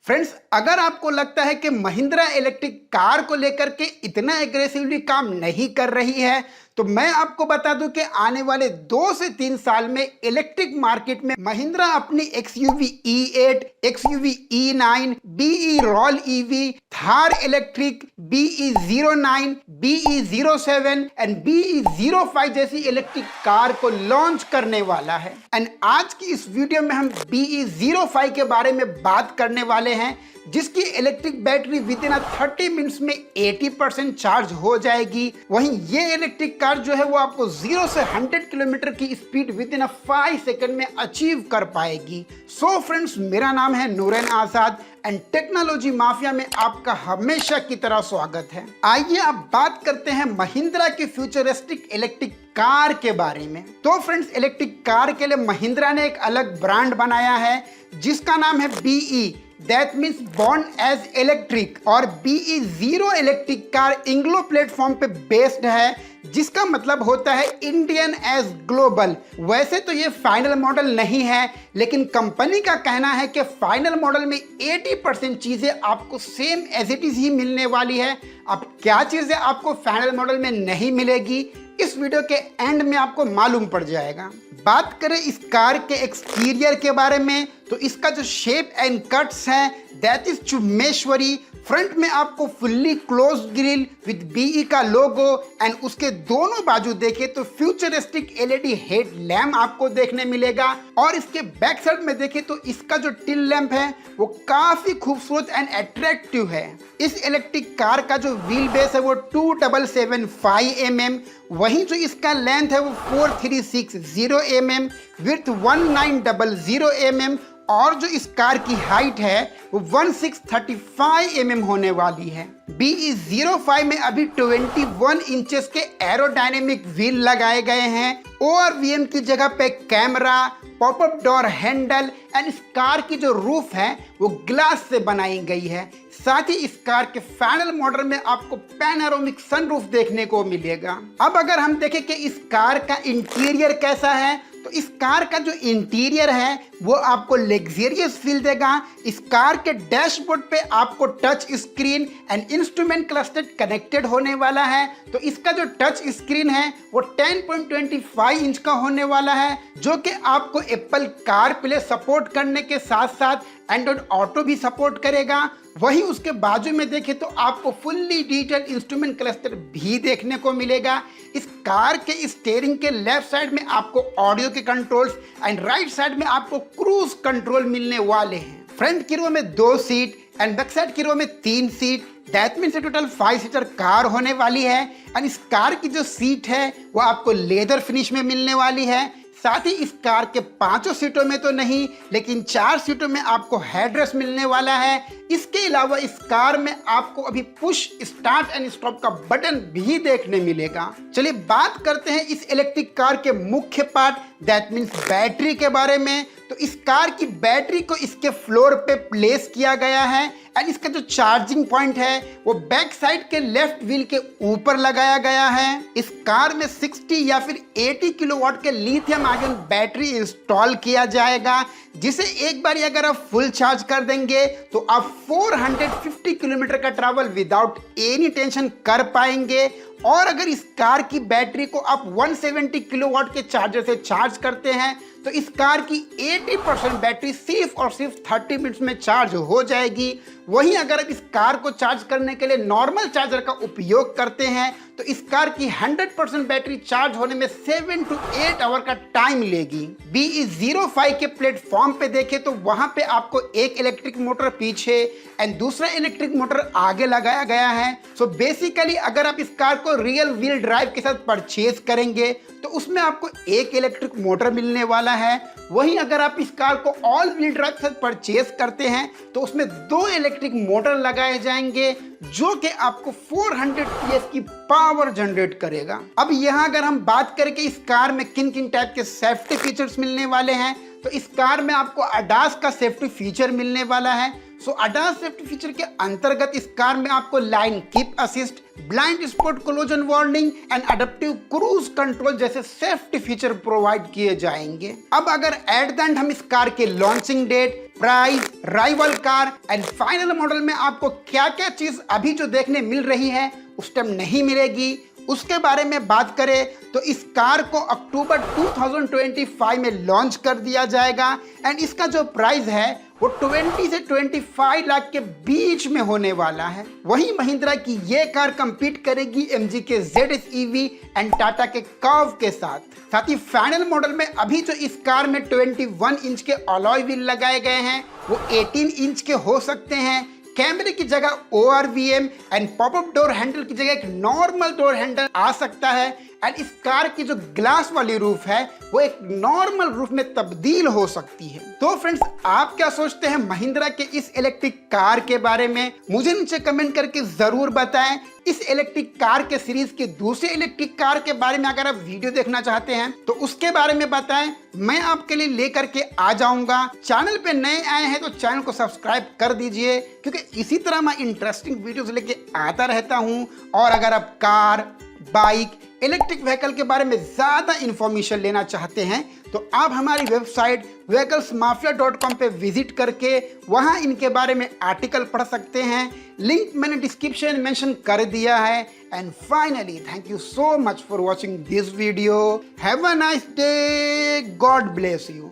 Friends, अगर आपको लगता है कि महिंद्रा इलेक्ट्रिक कार को लेकर के इतना एग्रेसिवली काम नहीं कर रही है, तो मैं आपको बता दूं कि आने वाले 2 से 3 साल में इलेक्ट्रिक मार्केट में महिंद्रा अपनी XUV E8, XUV E9, BE Roll EV, Thar electric, BE09, BE07 and BE05 जैसी इलेक्ट्रिक कार को लॉन्च करने वाला है। एंड आज की इस वीडियो में हम BE05 के बारे में बात करने वाले हैं, जिसकी electric battery with in 30 minutes में 80% चार्ज हो जाएगी। वहीं ये इलेक्ट्रिक कार जो है वो आपको 0 से 100 किलोमीटर की स्पीड विद इन 5 सेकंड में अचीव कर पाएगी। सो फ्रेंड्स, मेरा नाम है नूरन आजाद एंड टेक्नोलॉजी माफिया में आपका हमेशा की तरह स्वागत है। आइए अब बात करते हैं महिंद्रा की फ्यूचरिस्टिक इलेक्ट्रिक कार के बारे में। तो फ्रेंड्स, इलेक्ट्रिक कार के लिए महिंद्रा ने एक अलग ब्रांड बनाया है जिसका नाम है BE, that means born as electric, और BE0 electric car Inglo platform पे बेस्ड है, जिसका मतलब होता है इंडियन एज ग्लोबल। वैसे तो ये फाइनल मॉडल नहीं है, लेकिन कंपनी का कहना है कि फाइनल मॉडल में 80% चीजें आपको सेम एज इट इज ही मिलने वाली है। अब क्या चीजें आपको फाइनल मॉडल में नहीं मिलेगी, इस वीडियो के एंड में आपको मालूम पड़ जाएगा। बात करें इस कार के एक्सटीरियर के बारे में, तो इसका जो शेप एंड कट्स है दैट इज चुम्मेश्वरी। फ्रंट में आपको fully close grill with BE का लोगो एंड उसके दोनों बाजू देखें तो फ्यूचरिस्टिक LED हेड लैम्प आपको देखने मिलेगा, और इसके बैक साइड में देखें तो इसका जो टेल लैम्प है वो काफी खूबसूरत एंड अट्रैक्टिव है। इस इलेक्ट्रिक कार का जो व्हील बेस है वो 2775 mm, वहीं जो इसका लेंथ है वो 4360 mm, विड्थ 1900 mm, और जो इस कार की हाइट है वो 1635 mm होने वाली है। BE05 में अभी 21 इंचेस के एरोडायनेमिक व्हील लगाए गए हैं। ORVM की जगह पे camera, popup door handle and इस कार की जो रूफ है वो ग्लास से बनाई गई है। साथ ही इस कार के फाइनल मॉडल में आपको पैनोरामिक सनरूफ देखने को मिलेगा। अब अगर हम देखें कि इस कार का इंटीरियर कैसा है, तो इस कार का जो इंटीरियर है वो आपको लग्जरियस फील देगा। इस कार के डैशबोर्ड पे आपको touch screen and instrument cluster connected होने वाला है। तो इसका जो टच स्क्रीन है वो 10.25 इंच का होने वाला है, जो कि आपको एप्पल कार प्ले सपोर्ट करने के साथ साथ एंड्रॉइड ऑटो भी सपोर्ट करेगा। वहीं उसके बाजू में देखें तो आपको फुल्ली डिजिटल इंस्ट्रूमेंट क्लस्टर भी देखने को मिलेगा। इस कार के स्टीयरिंग के लेफ्ट साइड में आपको ऑडियो के कंट्रोल्स एंड राइट साइड में आपको क्रूज कंट्रोल मिलने वाले हैं। फ्रंट की रो में 2 सीट एंड बैक साइड की रो में 3 seat, that means total 5 seater car होने वाली है। एंड इस कार की जो सीट है वो आपको लेदर फिनिश में मिलने वाली है। साथ ही इस कार के 5 सीटों में तो नहीं, लेकिन 4 सीटों में आपको हेडरेस्ट मिलने वाला है। इसके अलावा इस कार में आपको अभी पुश स्टार्ट एंड स्टॉप का बटन भी देखने मिलेगा। चलिए बात करते हैं इस इलेक्ट्रिक कार के मुख्य पार्ट, दैट मीन्स बैटरी के बारे में। तो इस कार की बैटरी को इसके फ्लोर पे प्लेस किया गया है एंड इसका जो चार्जिंग पॉइंट है वो बैक साइड के लेफ्ट व्हील के ऊपर लगाया गया है। इस कार में 60 या फिर 80 किलोवाट के लिथियम आयन बैटरी इंस्टॉल किया जाएगा, जिसे एक बार अगर आप फुल चार्ज कर देंगे तो आप 450 किलोमीटर का ट्रैवल विदाउट एनी टेंशन कर पाएंगे। और अगर इस कार की बैटरी को आप 170 किलोवाट के चार्जर से चार्ज करते हैं तो इस कार की 80% बैटरी सिर्फ और सिर्फ 30 मिनट्स में चार्ज हो जाएगी। वहीं अगर आप इस कार को चार्ज करने के लिए नॉर्मल चार्जर का उपयोग करते हैं तो इस कार की 100% बैटरी चार्ज होने में 7 to 8 आवर का टाइम लेगी। BE05 के प्लेटफॉर्म पे देखें तो वहां पे आपको एक इलेक्ट्रिक मोटर पीछे एंड दूसरा इलेक्ट्रिक मोटर आगे लगाया गया है। सो बेसिकली अगर आप इस कार को रियल व्हील ड्राइव के साथ परचेज करेंगे तो उसमें आपको एक इलेक्ट्रिक मोटर मिलने वाला है। वहीं अगर आप इस कार को ऑल व्हील ड्राइव के साथ परचेज करते हैं तो उसमें 2 इलेक्ट्रिक मोटर लगाए जाएंगे, जो कि आपको 400 PS की पावर जनरेट करेगा। अब यहाँ अगर हम बात करें कि इस कार में किन किन टाइप के सेफ्टी फीचर्स मिलने वाले हैं, तो इस कार में आपको ADAS का सेफ्टी फीचर मिलने वाला है। सो ADAS सेफ्टी फीचर के अंतर्गत इस कार में आपको line keep assist, blind spot collision warning and adaptive cruise control जैसे सेफ्टी फीचर प्रोवाइड किए जाएंगे। अब अगर एट द एंड हम इस कार के launching date, price, rival car and final model में आपको क्या क्या चीज अभी जो देखने मिल रही है उस टाइम नहीं मिलेगी, उसके बारे में बात करें तो इस कार को अक्टूबर 2025 में लॉन्च कर दिया जाएगा एंड इसका जो प्राइस है वो 20 से 25 लाख के बीच में होने वाला है। वहीं महिंद्रा की ये कार कंपीट करेगी MG के ZS EV एंड टाटा के कर्व के साथ ही फाइनल मॉडल में अभी जो इस कार में 21 इंच के अलॉय व्हील लगाए गए हैं वो 18 इंच के हो सकते हैं। कैमरे की जगह ORVM and popup door handle की जगह एक नॉर्मल डोर हैंडल आ सकता है एंड इस कार की जो ग्लास वाली रूफ है वो एक नॉर्मल रूफ में तब्दील हो सकती है। तो फ्रेंड्स, आप क्या सोचते हैं महिंद्रा के इस इलेक्ट्रिक कार के बारे में? मुझे नीचे कमेंट करके जरूर बताएं। इस इलेक्ट्रिक कार के सीरीज के दूसरे इलेक्ट्रिक कार के बारे में अगर आप वीडियो देखना चाहते हैं तो उसके बारे में बताएं, मैं आपके लिए लेकर के आ जाऊंगा। चैनल पे नए आए हैं तो चैनल को सब्सक्राइब कर दीजिए, क्योंकि इसी तरह मैं इंटरेस्टिंग वीडियोस लेके आता रहता हूं। और अगर आप कार, बाइक, इलेक्ट्रिक व्हीकल के बारे में ज्यादा इंफॉर्मेशन लेना चाहते हैं तो आप हमारी वेबसाइट vehiclesmafia.com पे विजिट करके वहां इनके बारे में आर्टिकल पढ़ सकते हैं। लिंक मैंने डिस्क्रिप्शन मेंशन कर दिया है। And finally, thank you so much for watching this video. Have a nice day, God bless you.